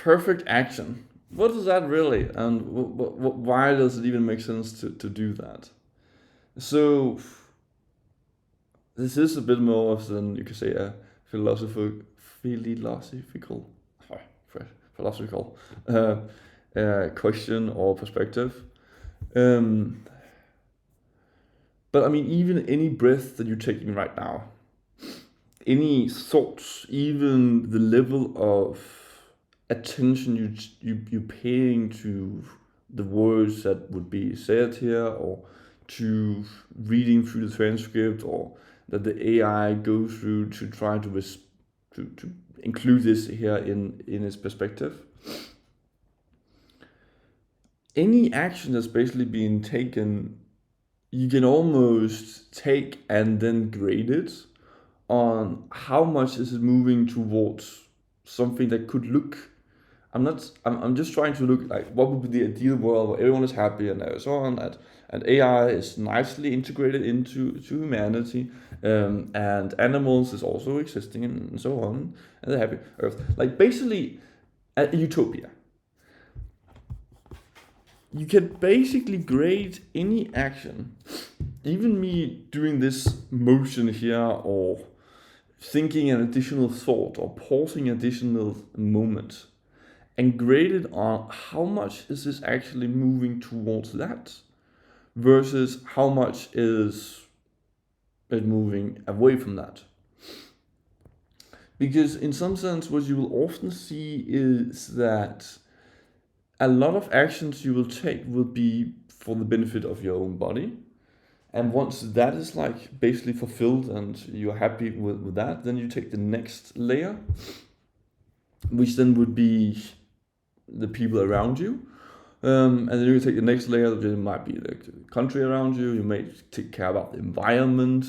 perfect action. What is that really, and why does it even make sense to do that? So this is a bit more of than you could say a philosophical, philosophical question or perspective. Um, but I mean, even any breath that you're taking right now, any thoughts, even the level of attention you paying to the words that would be said here, or to reading through the transcript, or that the AI goes through to try to include this here in its perspective. Any action that's basically being taken, you can almost take and then grade it on how much is it moving towards something that could look. I'm just trying to look like what would be the ideal world where everyone is happy and so on, and AI is nicely integrated into humanity, and animals is also existing and so on, and the happy Earth. Like basically a utopia. You can basically grade any action, even me doing this motion here, or thinking an additional thought, or pausing additional moment, and grade it on how much is this actually moving towards that versus how much is it moving away from that. Because in some sense, what you will often see is that a lot of actions you will take will be for the benefit of your own body. And once that is like basically fulfilled and you're happy with that, then you take the next layer, which then would be the people around you. And then you take the next layer, which might be the country around you. You may take care about the environment.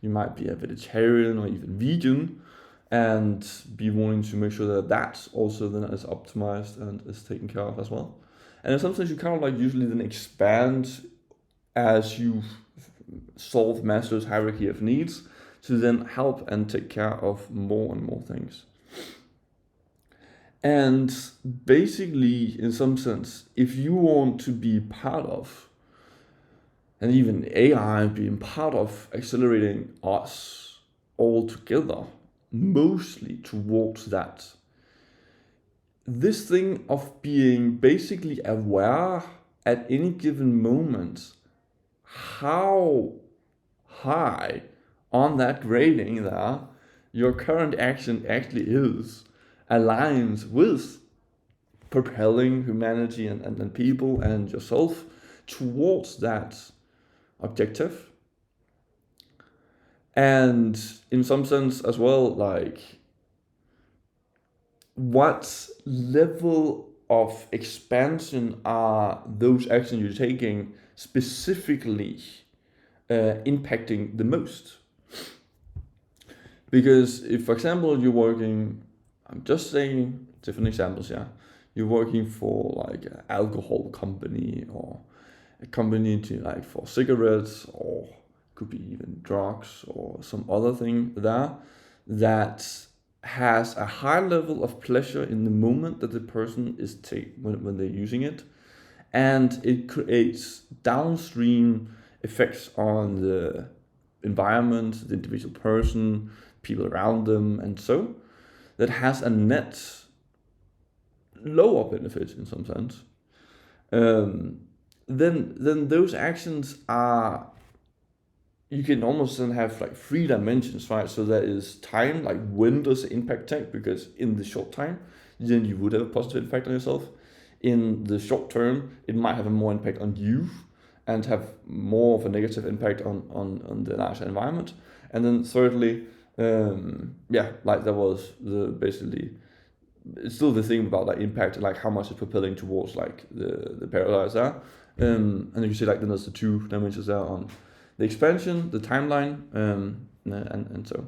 You might be a vegetarian or even vegan, and be wanting to make sure that that also then is optimized and is taken care of as well. And in some sense, you kind of like usually then expand as you solve Maslow's hierarchy of needs to then help and take care of more and more things. And basically, in some sense, if you want to be part of, and even AI being part of accelerating us all together, mostly towards that, this thing of being basically aware at any given moment how high on that grading there your current action actually is, aligns with propelling humanity and people and yourself towards that objective. And in some sense as well, like what level of expansion are those actions you're taking specifically impacting the most? Because if, for example, you're working, I'm just saying different examples, yeah. You're working for like an alcohol company, or a company to like for cigarettes, or could be even drugs or some other thing there that has a high level of pleasure in the moment that the person is when they're using it, and it creates downstream effects on the environment, the individual person, people around them, and so that has a net lower benefit in some sense. Then those actions are, you can almost then have like 3 dimensions, right? So there is time, like when does the impact take? Because in the short time, then you would have a positive impact on yourself. In the short term, it might have a more impact on you and have more of a negative impact on the larger environment. And then thirdly, like there was the basically, it's still the thing about like impact, like how much it's propelling towards like the paradise there. And you can see like then there's the 2 dimensions there on the expansion, the timeline, and so.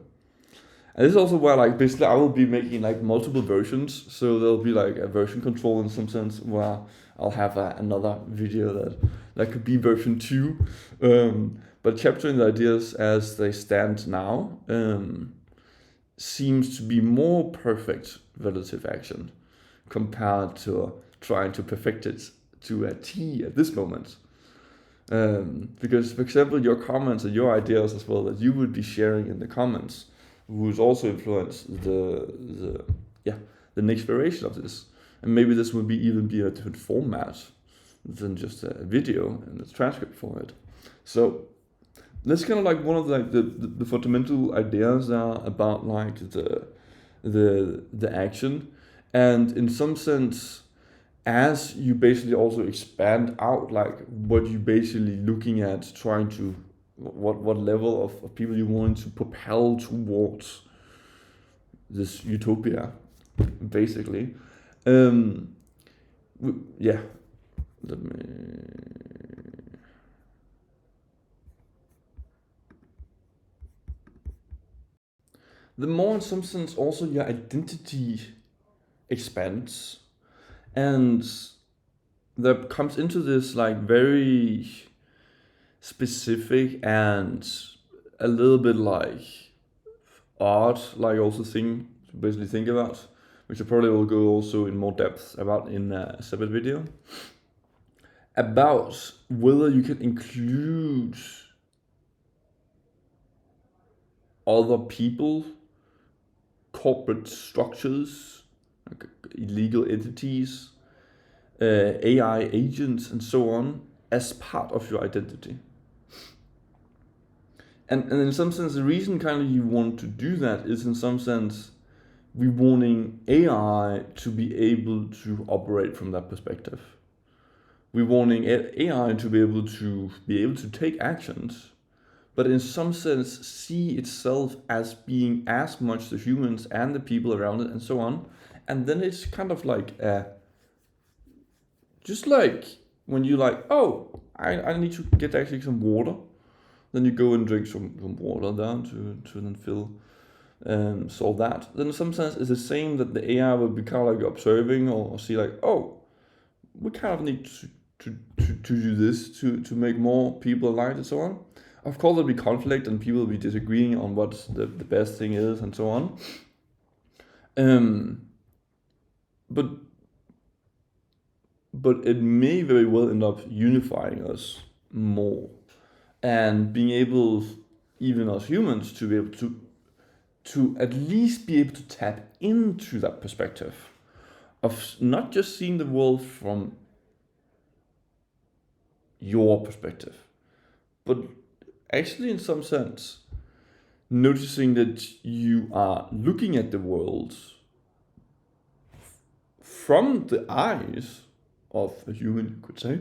And this is also where like basically I will be making like multiple versions, so there'll be like a version control in some sense where I'll have another video that could be version 2, but capturing the ideas as they stand now seems to be more perfect relative action, compared to trying to perfect it to a T at this moment. Because, for example, your comments and your ideas as well that you would be sharing in the comments would also influence the next variation of this. And maybe this would even be a different format than just a video and a transcript for it. So that's kind of like one of the fundamental ideas about like the action. And in some sense, as you basically also expand out like what you basically looking at, trying to what level of people you want to propel towards this utopia, basically. Yeah, let me. The more, in some sense, also your identity expands, and there comes into this like very specific and a little bit like odd, like also thing to basically think about, which I probably will go also in more depth about in a separate video, about whether you can include other people, corporate structures, like illegal entities, AI agents, and so on, as part of your identity. And in some sense, the reason kind of you want to do that is in some sense, we wanting AI to be able to operate from that perspective. We wanting AI to be able to take actions, but in some sense see itself as being as much the humans and the people around it and so on. And then it's kind of like just like when you like, oh, I need to get actually some water. Then you go and drink some water down to then fill solve that. Then in some sense it's the same that the AI will be kind of like observing or see like, oh, we kind of need to do this to make more people alive and so on. Of course there'll be conflict and people will be disagreeing on what the best thing is and so on. But it may very well end up unifying us more and being able, even as humans, to be able to at least be able to tap into that perspective of not just seeing the world from your perspective, but actually in some sense noticing that you are looking at the world from the eyes of a human, you could say,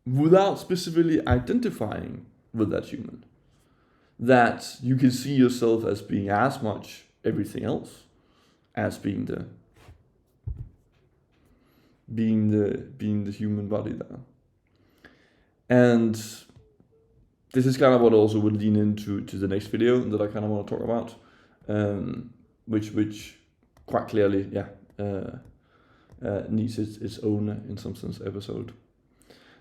without specifically identifying with that human. That you can see yourself as being as much everything else as being the human body there. And this is kind of what I also would lean into the next video that I kind of want to talk about, which quite clearly, needs its own, in some sense, episode.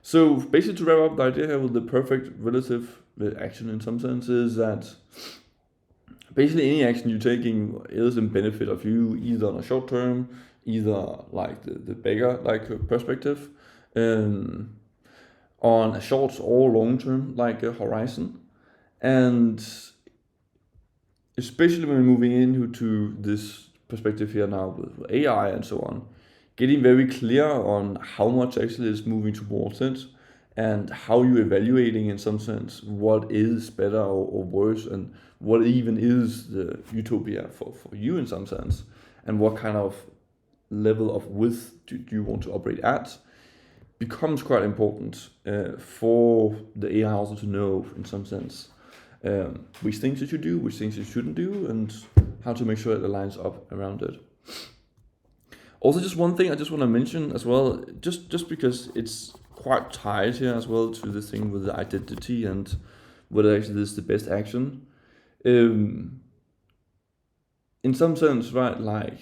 So basically, to wrap up the idea here with the perfect relative action, in some sense, is that basically any action you're taking is in benefit of you, either on a short term, either like the bigger like perspective, on a short or long term like a horizon, and especially when we're moving into this perspective here now with AI and so on, getting very clear on how much actually is moving towards it and how you're evaluating in some sense what is better or worse and what even is the utopia for you in some sense, and what kind of level of width do you want to operate at, becomes quite important for the AI also to know in some sense which things it should do, which things it shouldn't do, and how to make sure it aligns up around it. Also, just one thing I just want to mention as well, just because it's quite tied here as well to the thing with the identity and whether actually this is the best action. In some sense, right, like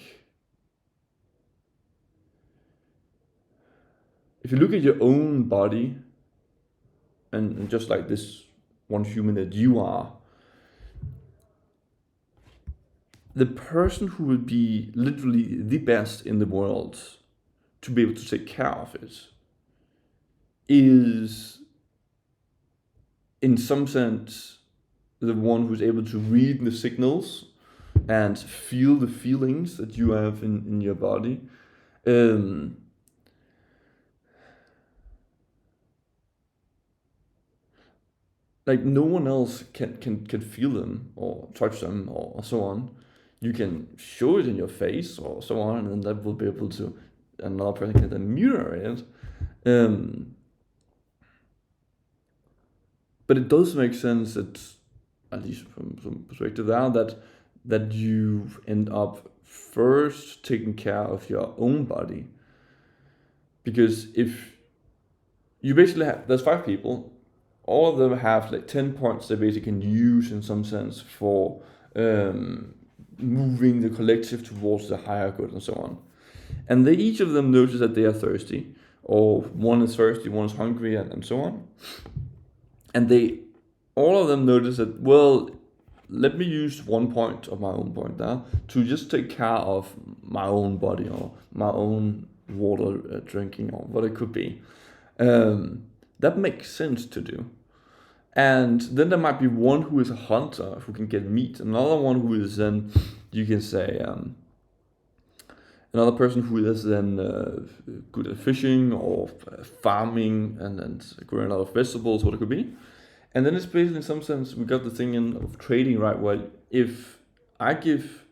if you look at your own body and just like this one human that you are, the person who will be literally the best in the world to be able to take care of it is, in some sense, the one who's able to read the signals and feel the feelings that you have in your body. Um, like no one else can feel them or touch them or so on. You can show it in your face or so on, and then that will be able to, another person can then mirror it. But it does make sense that, at least from some perspective there, that you end up first taking care of your own body. Because if you basically have, there's 5 people, all of them have like 10 points they basically can use in some sense for moving the collective towards the higher good and so on. And they each of them notice that they are thirsty, or one is thirsty, one is hungry, and so on. And they, all of them notice that, well, let me use 1 point of my own point there to just take care of my own body or my own water drinking or what it could be. That makes sense to do. And then there might be one who is a hunter who can get meat, another one who is then, you can say, another person who is then good at fishing or farming and growing a lot of vegetables, what it could be. And then it's basically, in some sense, we got the thing in of trading, right? Well, if I give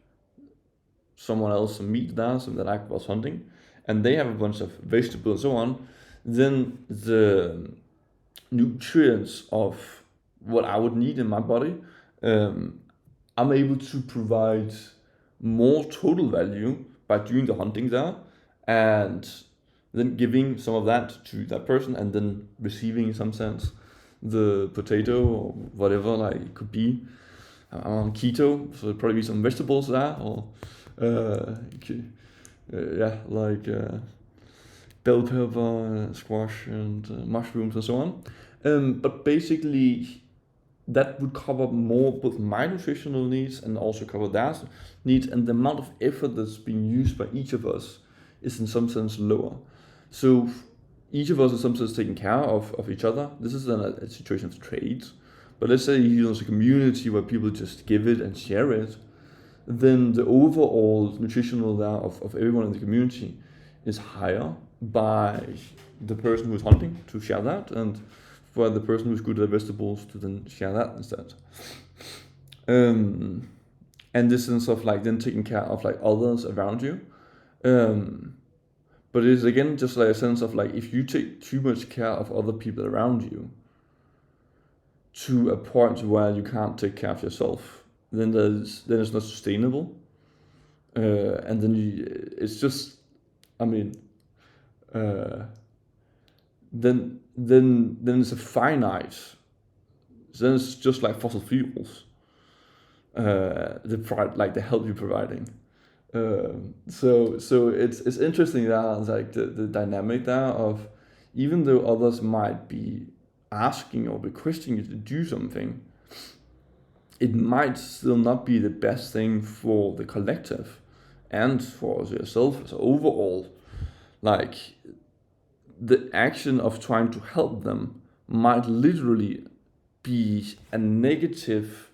someone else some meat there, something that I was hunting, and they have a bunch of vegetables and so on, then the nutrients of what I would need in my body, I'm able to provide more total value by doing the hunting there, and then giving some of that to that person, and then receiving, in some sense, the potato or whatever, like it could be. I'm on keto, so there'll probably be some vegetables there, or bell pepper, squash, and mushrooms and so on. But basically, that would cover more both my nutritional needs and also cover their needs, and the amount of effort that's being used by each of us is in some sense lower. So each of us is some sense taking care of each other. This is a situation of trade. But let's say there's a community where people just give it and share it, then the overall nutritional there of everyone in the community is higher by the person who's hunting to share that, and for the person who's good at vegetables to then share that instead. And this sense of like then taking care of like others around you. But it's again just like a sense of like, if you take too much care of other people around you to a point where you can't take care of yourself, then it's not sustainable. And then it's just, I mean, then it's a finite. Then it's just like fossil fuels. The help you're providing. So it's interesting that like the dynamic there of, even though others might be asking or requesting you to do something, it might still not be the best thing for the collective and for yourself. So overall, like the action of trying to help them might literally be a negative,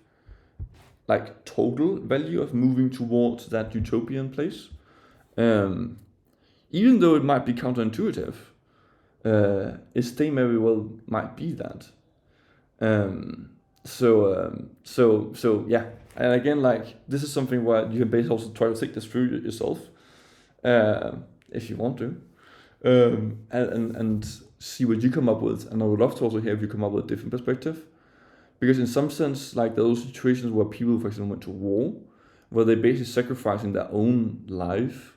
like total value of moving towards that utopian place, even though it might be counterintuitive. It still very well might be that. So yeah, and again, like this is something where you can basically also try to think this through yourself, if you want to, and see what you come up with. And I would love to also hear if you come up with a different perspective, because in some sense, like those situations where people, for example, went to war, where they basically sacrificing their own life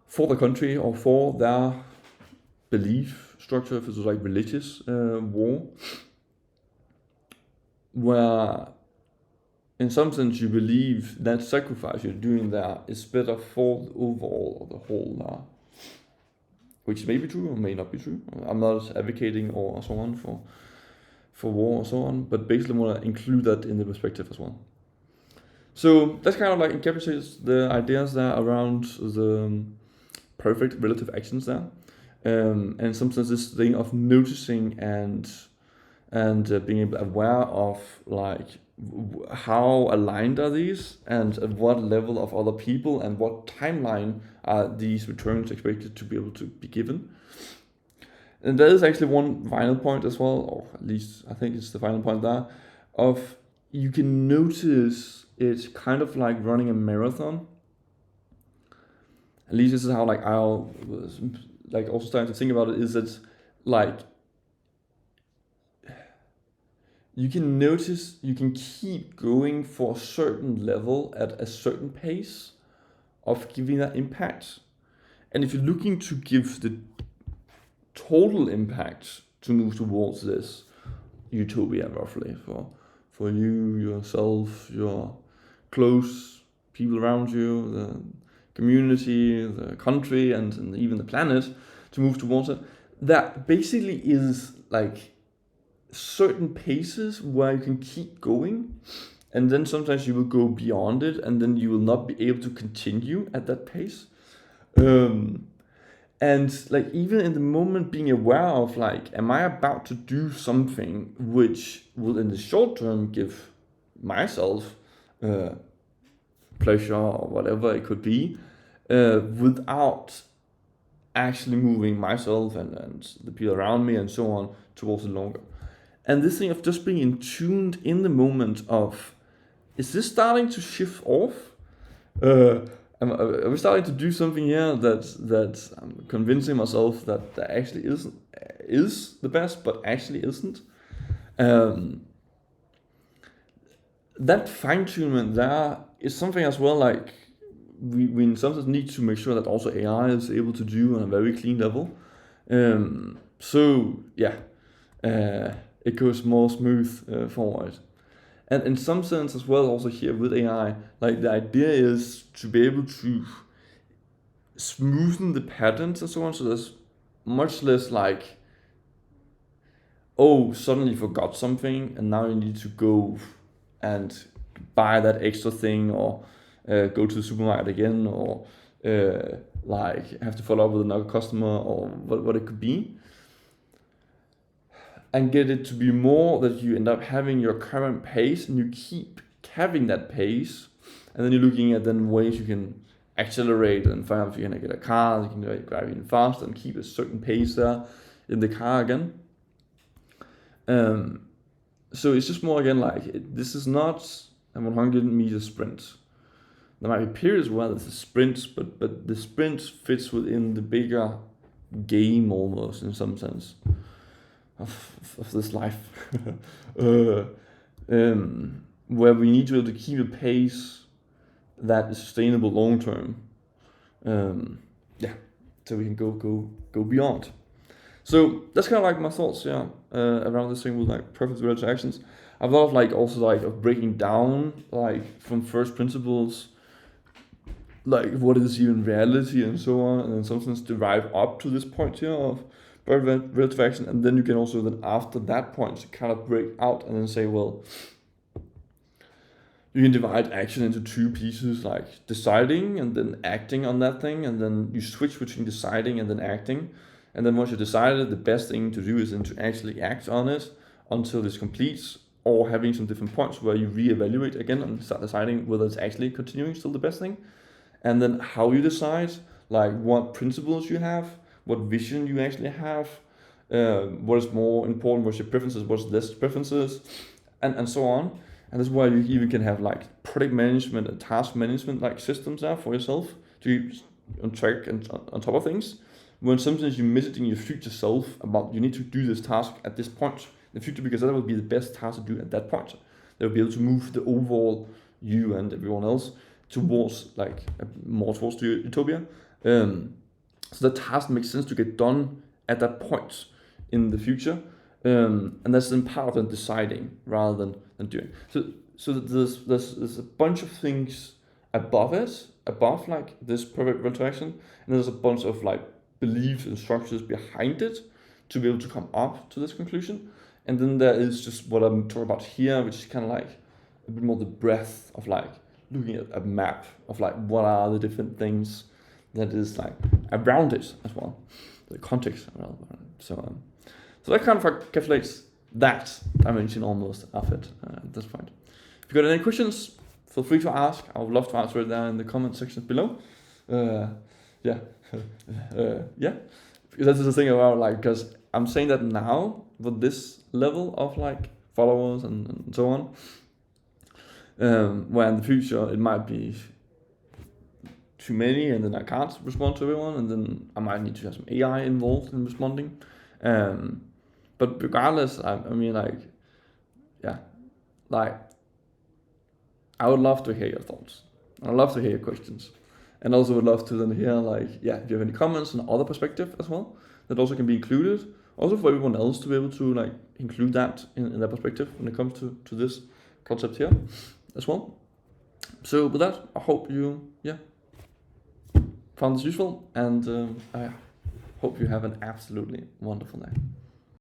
for the country or for their belief structure, if it was like religious war, where in some sense you believe that sacrifice you're doing there is better for the overall or the whole, which may be true or may not be true. I'm not advocating or so on for war or so on, but basically want to include that in the perspective as well. So that's kind of like encapsulates the ideas there around the perfect relative actions there. And sometimes this thing of noticing and being aware of like how aligned are these and at what level of other people and what timeline are these returns expected to be able to be given. And there is actually one final point as well, or at least I think it's the final point there, of you can notice it's kind of like running a marathon. At least this is how like I was like also starting to think about it, is that like you can notice you can keep going for a certain level at a certain pace of giving that impact. And if you're looking to give the total impact to move towards this utopia roughly for you, yourself, your close people around you, the community, the country, and even the planet to move towards it, that basically is like certain paces where you can keep going, and then sometimes you will go beyond it and then you will not be able to continue at that pace. And like even in the moment being aware of like, am I about to do something which will in the short term give myself pleasure or whatever it could be, without actually moving myself and the people around me and so on towards the longer. And this thing of just being tuned in the moment of, is this starting to shift off? Are we starting to do something here that I'm convincing myself that actually is the best, but actually isn't? That fine tunement there is something as well. Like we sometimes need to make sure that also AI is able to do on a very clean level. So yeah, it goes more smooth forward. And in some sense as well, also here with AI, like the idea is to be able to smoothen the patterns and so on. So there's much less like, oh, suddenly you forgot something and now you need to go and buy that extra thing, or go to the supermarket again, or like have to follow up with another customer, or what it could be. And get it to be more that you end up having your current pace and you keep having that pace, and then you're looking at then ways you can accelerate and find out if you're gonna get a car, you can drive even faster and keep a certain pace there in the car again. So it's just more again like this is not a 100-meter sprint. There might be periods where there's a sprint, but the sprint fits within the bigger game almost in some sense of this life, where we need to be able to keep a pace that is sustainable long term. Yeah, so we can go beyond. So that's kind of like my thoughts, yeah, around this thing with like perfect relative actions. I've thought of like also like of breaking down like from first principles, like what is even reality and so on, and then sometimes derive up to this point here of relative action, and then you can also then after that point kind of break out and then say, well, you can divide action into two pieces, like deciding and then acting on that thing, and then you switch between deciding and then acting. And then once you decided, the best thing to do is then to actually act on it until it's complete, or having some different points where you reevaluate again and start deciding whether it's actually continuing still the best thing. And then how you decide, like what principles you have, what vision you actually have, what is more important, what's your preferences, what's less preferences, and so on. And that's why you even can have like product management and task management like systems there for yourself to keep on track and on top of things. When sometimes you miss it in your future self about you need to do this task at this point in the future, because that will be the best task to do at that point. They will be able to move the overall you and everyone else towards like more towards the utopia. So the task makes sense to get done at that point in the future, and that's then part of the deciding rather than doing. So there's a bunch of things above it, above like this perfect relative action, and there's a bunch of like beliefs and structures behind it to be able to come up to this conclusion. And then there is just what I'm talking about here, which is kind of like a bit more the breadth of like looking at a map of like what are the different things that is like around it as well, the context around it. So that kind of encapsulates that dimension almost of it at this point. If you got any questions, feel free to ask. I would love to answer it down in the comment section below. Yeah, because that's the thing about like, because I'm saying that now with this level of like followers and so on, where in the future it might be too many and then I can't respond to everyone and then I might need to have some AI involved in responding. But regardless, I mean like, yeah, like I would love to hear your thoughts. I'd love to hear your questions. And also would love to then hear like, yeah, if you have any comments on other perspective as well, that also can be included. Also for everyone else to be able to like include that in their perspective when it comes to this concept here as well. So with that, I hope you, found this useful, and I hope you have an absolutely wonderful day.